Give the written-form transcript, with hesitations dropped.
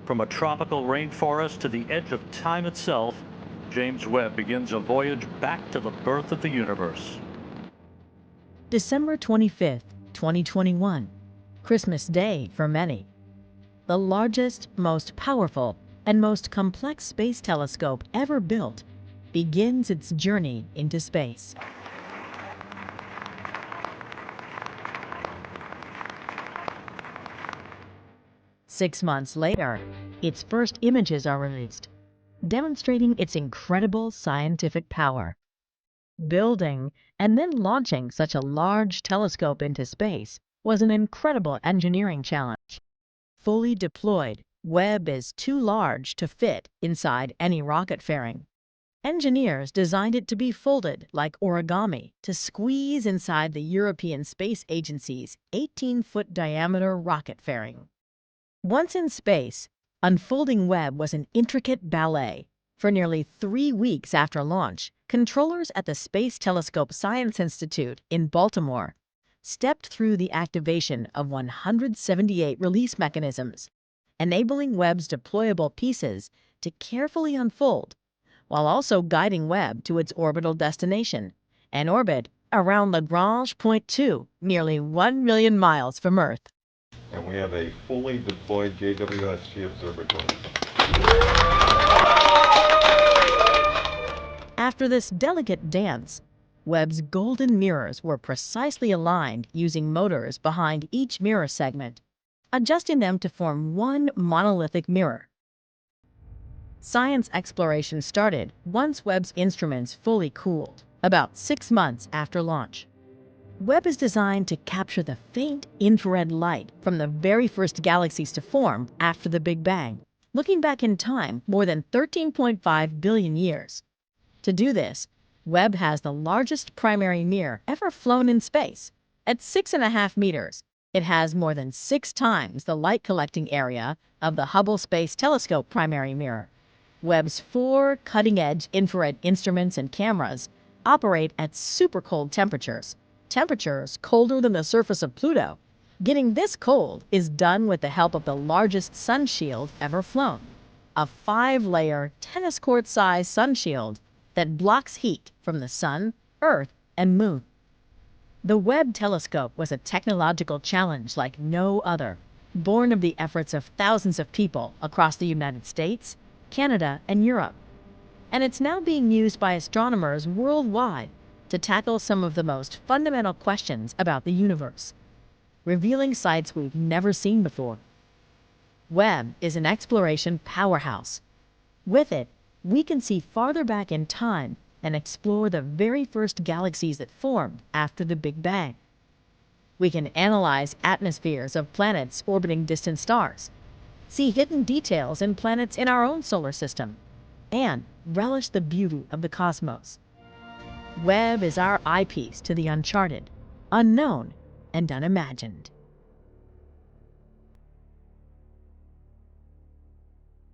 From a tropical rainforest to the edge of time itself, James Webb begins a voyage back to the birth of the universe. December 25th, 2021, Christmas Day for many. The largest, most powerful, and most complex space telescope ever built begins its journey into space. Six months later, its first images are released, demonstrating its incredible scientific power. Building and then launching such a large telescope into space was an incredible engineering challenge. Fully deployed, Webb is too large to fit inside any rocket fairing. Engineers designed it to be folded like origami to squeeze inside the European Space Agency's 18-foot diameter rocket fairing. Once in space, unfolding Webb was an intricate ballet. For nearly 3 weeks after launch, controllers at the Space Telescope Science Institute in Baltimore stepped through the activation of 178 release mechanisms, enabling Webb's deployable pieces to carefully unfold, while also guiding Webb to its orbital destination, an orbit around Lagrange Point 2, nearly 1 million miles from Earth. And we have a fully deployed JWST observatory. After this delicate dance, Webb's golden mirrors were precisely aligned using motors behind each mirror segment, adjusting them to form one monolithic mirror. Science exploration started once Webb's instruments fully cooled, about 6 months after launch. Webb is designed to capture the faint infrared light from the very first galaxies to form after the Big Bang, looking back in time more than 13.5 billion years. To do this, Webb has the largest primary mirror ever flown in space. At 6.5 meters, it has more than 6 times the light collecting area of the Hubble Space Telescope primary mirror. Webb's 4 cutting-edge infrared instruments and cameras operate at super cold temperatures colder than the surface of Pluto. Getting this cold is done with the help of the largest sun shield ever flown, a 5-layer tennis court-sized sun shield that blocks heat from the sun, Earth, and Moon. The Webb telescope was a technological challenge like no other, born of the efforts of thousands of people across the United States, Canada, and Europe. And it's now being used by astronomers worldwide to tackle some of the most fundamental questions about the universe, revealing sights we've never seen before. Webb is an exploration powerhouse. With it, we can see farther back in time and explore the very first galaxies that formed after the Big Bang. We can analyze atmospheres of planets orbiting distant stars, see hidden details in planets in our own solar system, and relish the beauty of the cosmos. Webb is our eyepiece to the uncharted, unknown, and unimagined.